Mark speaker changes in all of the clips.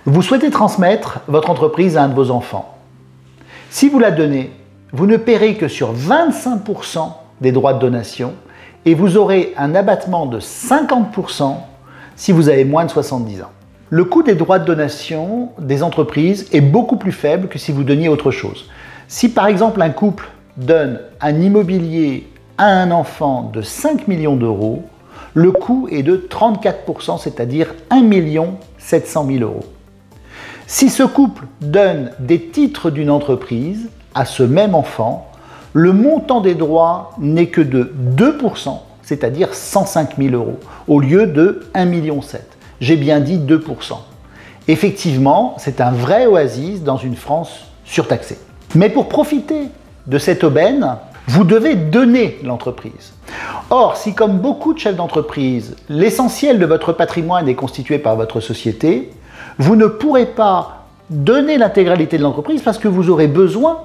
Speaker 1: Vous souhaitez transmettre votre entreprise à un de vos enfants. Si vous la donnez, vous ne paierez que sur 25% des droits de donation et vous aurez un abattement de 50% si vous avez moins de 70 ans. Le coût des droits de donation des entreprises est beaucoup plus faible que si vous donniez autre chose. Si par exemple un couple donne un immobilier à un enfant de 5 millions d'euros, le coût est de 34%, c'est-à-dire 1 700 000 euros. Si ce couple donne des titres d'une entreprise à ce même enfant, le montant des droits n'est que de 2%, c'est-à-dire 105 000 euros, au lieu de 1,7 million. J'ai bien dit 2%. Effectivement, c'est un vrai oasis dans une France surtaxée. Mais pour profiter de cette aubaine, vous devez donner l'entreprise. Or, si comme beaucoup de chefs d'entreprise, l'essentiel de votre patrimoine est constitué par votre société, vous ne pourrez pas donner l'intégralité de l'entreprise parce que vous aurez besoin,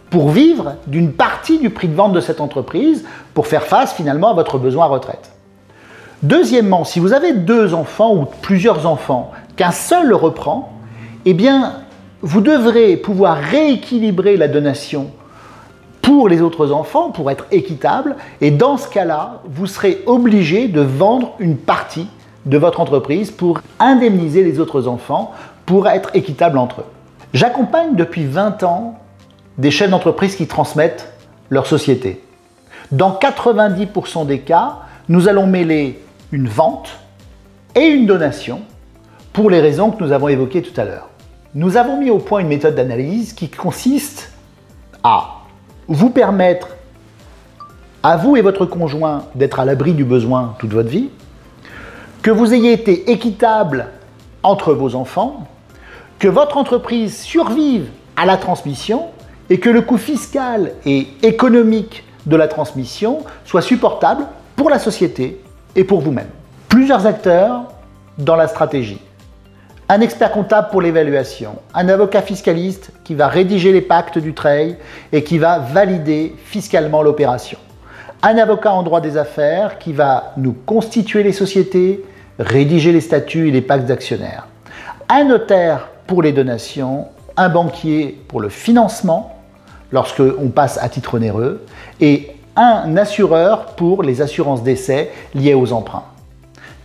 Speaker 1: pour vivre, d'une partie du prix de vente de cette entreprise pour faire face finalement à votre besoin à retraite. Deuxièmement, si vous avez 2 enfants ou plusieurs enfants, qu'un seul le reprend, eh bien, vous devrez pouvoir rééquilibrer la donation pour les autres enfants, pour être équitable, et dans ce cas-là, vous serez obligé de vendre une partie de votre entreprise pour indemniser les autres enfants, pour être équitable entre eux. J'accompagne depuis 20 ans des chefs d'entreprise qui transmettent leur société. Dans 90% des cas, nous allons mêler une vente et une donation pour les raisons que nous avons évoquées tout à l'heure. Nous avons mis au point une méthode d'analyse qui consiste à vous permettre, à vous et votre conjoint, d'être à l'abri du besoin toute votre vie, que vous ayez été équitable entre vos enfants, que votre entreprise survive à la transmission et que le coût fiscal et économique de la transmission soit supportable pour la société et pour vous-même. Plusieurs acteurs dans la stratégie. Un expert comptable pour l'évaluation, un avocat fiscaliste qui va rédiger les pactes du trade et qui va valider fiscalement l'opération. Un avocat en droit des affaires qui va nous constituer les sociétés, rédiger les statuts et les pactes d'actionnaires. Un notaire pour les donations, un banquier pour le financement lorsqu'on passe à titre onéreux et un assureur pour les assurances décès liées aux emprunts.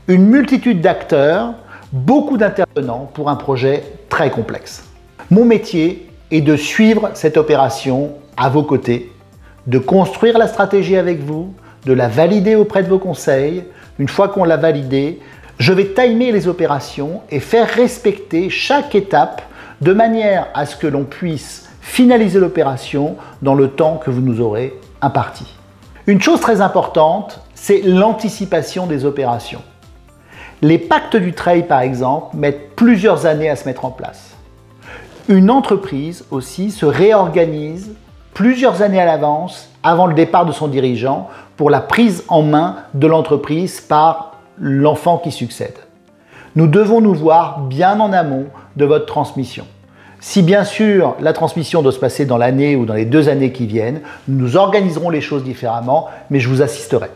Speaker 1: Une multitude d'acteurs, beaucoup d'intervenants pour un projet très complexe. Mon métier est de suivre cette opération à vos côtés, de construire la stratégie avec vous, de la valider auprès de vos conseils. Une fois qu'on l'a validée, je vais timer les opérations et faire respecter chaque étape de manière à ce que l'on puisse finaliser l'opération dans le temps que vous nous aurez imparti. Une chose très importante, c'est l'anticipation des opérations. Les pactes du trade, par exemple, mettent plusieurs années à se mettre en place. Une entreprise aussi se réorganise plusieurs années à l'avance avant le départ de son dirigeant pour la prise en main de l'entreprise par l'enfant qui succède. Nous devons nous voir bien en amont de votre transmission. Si bien sûr la transmission doit se passer dans l'année ou dans les 2 années qui viennent, nous organiserons les choses différemment, mais je vous assisterai.